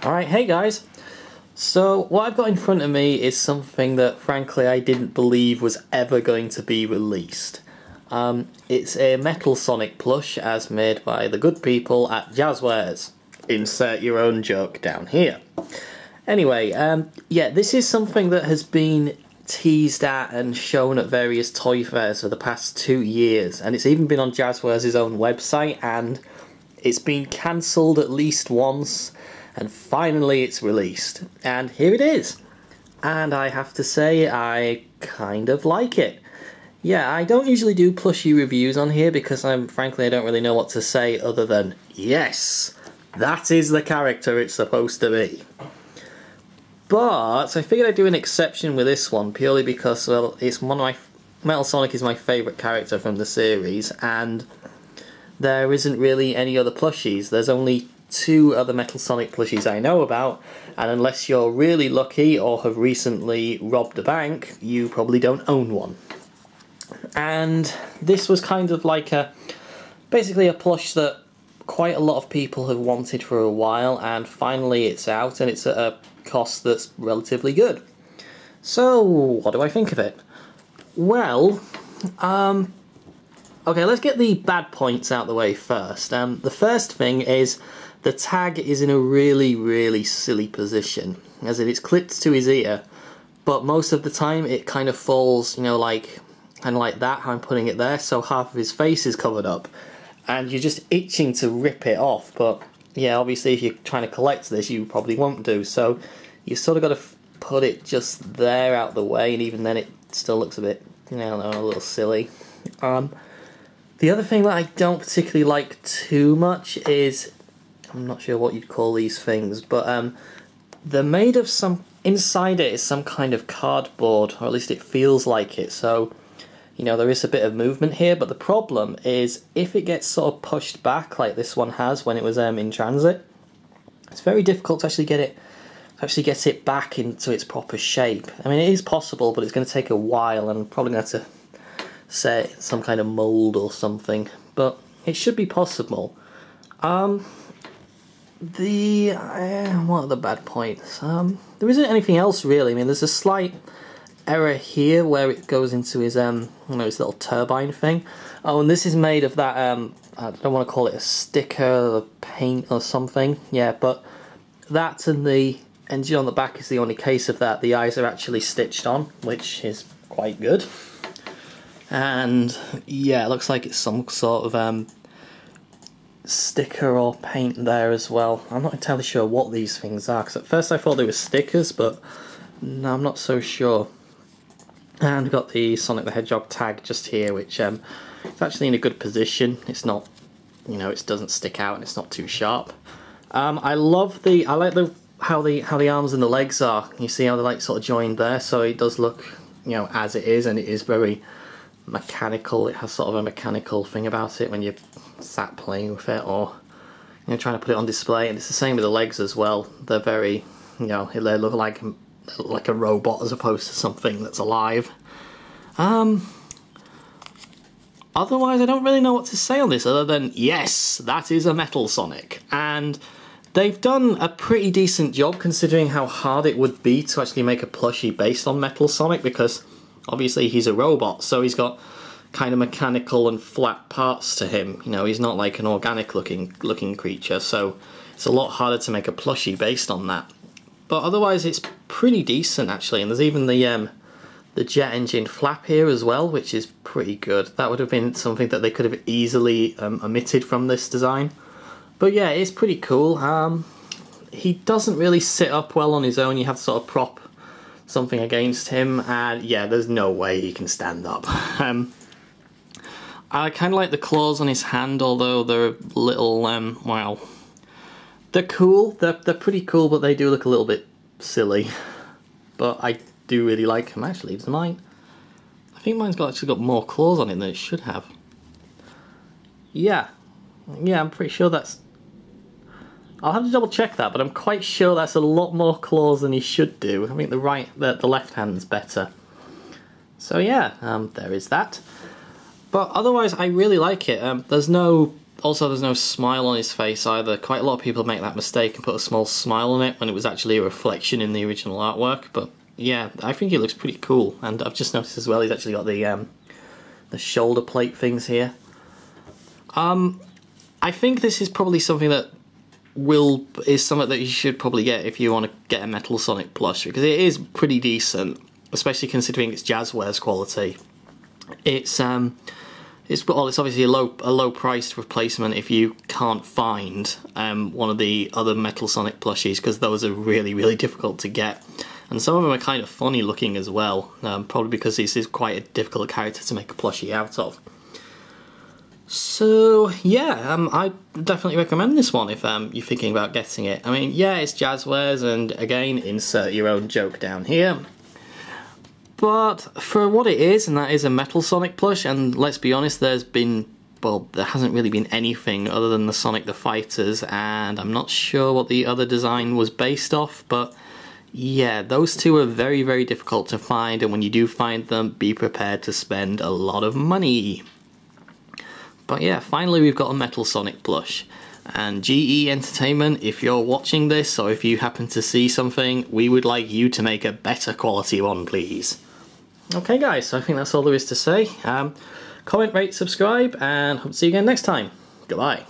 Alright, hey guys! So, what I've got in front of me is something that, frankly, I didn't believe was ever going to be released. It's a Metal Sonic plush as made by the good people at Jazwares. Insert your own joke down here. Anyway, yeah, this is something that has been teased at and shown at various toy fairs for the past 2 years, and it's even been on Jazwares' own website, and it's been cancelled at least once, and finally it's released. And here it is. And I have to say, I kind of like it. Yeah, I don't usually do plushie reviews on here because frankly I don't really know what to say other than, yes, that is the character it's supposed to be. But I figured I'd do an exception with this one purely because, well, it's one of my Metal Sonic is my favourite character from the series, and there isn't really any other plushies. There's only 2 other Metal Sonic plushies I know about, and unless you're really lucky or have recently robbed a bank, you probably don't own one. And this was kind of like basically a plush that quite a lot of people have wanted for a while, and finally it's out, and it's at a cost that's relatively good. So, what do I think of it? Well, okay, let's get the bad points out the way first. The first thing is the tag is in a really, really silly position, as in it's clipped to his ear, but most of the time it kind of falls, you know, like kind of like that, how I'm putting it there, so half of his face is covered up, and you're just itching to rip it off, but yeah, obviously if you're trying to collect this, you probably won't do, so you sort of got to put it just there out the way, and even then it still looks a bit, you know, a little silly. The other thing that I don't particularly like too much is, I'm not sure what you'd call these things, but they're made of some, inside it is some kind of cardboard, or at least it feels like it, so, you know, there is a bit of movement here, but the problem is, if it gets sort of pushed back, like this one has when it was in transit, it's very difficult to actually get it back into its proper shape. I mean, it is possible, but it's going to take a while, and I'm probably going to have to set some kind of mould or something, but it should be possible. What are the bad points? There isn't anything else really. I mean, there's a slight error here where it goes into his you know, his little turbine thing. Oh, and this is made of that I don't want to call it a sticker or paint or something. Yeah, but that and the engine on the back is the only case of that. The eyes are actually stitched on, which is quite good. And yeah, it looks like it's some sort of sticker or paint there as well. I'm not entirely sure what these things are, because at first I thought they were stickers, but no, I'm not so sure. And we've got the Sonic the Hedgehog tag just here, which is actually in a good position. It's not, you know, it doesn't stick out and it's not too sharp. I like how the arms and the legs are. You see how they're like sort of joined there, so it does look, you know, as it is, and it is very mechanical. It has sort of a mechanical thing about it when you're sat playing with it, or, you know, trying to put it on display. And it's the same with the legs as well. They're very, you know, they look like a robot as opposed to something that's alive. Otherwise, I don't really know what to say on this other than, yes, that is a Metal Sonic. And they've done a pretty decent job considering how hard it would be to actually make a plushie based on Metal Sonic, because obviously he's a robot, so he's got kind of mechanical and flat parts to him. You know, he's not like an organic looking creature, so it's a lot harder to make a plushie based on that. But otherwise it's pretty decent actually, and there's even the jet engine flap here as well, which is pretty good. That would have been something that they could have easily omitted from this design. But yeah, it's pretty cool. He doesn't really sit up well on his own. You have to sort of prop something against him, and yeah, there's no way he can stand up. I kind of like the claws on his hand, although they're a little, well, they're cool, they're pretty cool, but they do look a little bit silly. But I do really like them actually. Does mine? I think mine's actually got more claws on it than it should have. Yeah, I'm pretty sure that's... I'll have to double check that, but I'm quite sure that's a lot more claws than he should do. I think the left hand's better. So yeah, there is that. But otherwise, I really like it. There's no also there's no smile on his face either. Quite a lot of people make that mistake and put a small smile on it when it was actually a reflection in the original artwork, but yeah, I think he looks pretty cool. And I've just noticed as well he's actually got the shoulder plate things here. I think this is probably something that is something that you should probably get if you want to get a Metal Sonic plush, because it is pretty decent, especially considering its Jazzwares quality. It's obviously a low priced replacement if you can't find one of the other Metal Sonic plushies, because those are really difficult to get, and some of them are kind of funny looking as well, probably because this is quite a difficult character to make a plushie out of. So yeah, I definitely recommend this one if you're thinking about getting it. I mean, yeah, it's Jazzwares, and again, insert your own joke down here. But for what it is, and that is a Metal Sonic plush, and let's be honest, there hasn't really been anything other than the Sonic the Fighters, and I'm not sure what the other design was based off, but yeah, those two are very difficult to find, and when you do find them, be prepared to spend a lot of money. But yeah, finally we've got a Metal Sonic plush. And GE Entertainment, if you're watching this, or if you happen to see something, we would like you to make a better quality one, please. Okay guys, so I think that's all there is to say. Comment, rate, subscribe, and hope to see you again next time. Goodbye.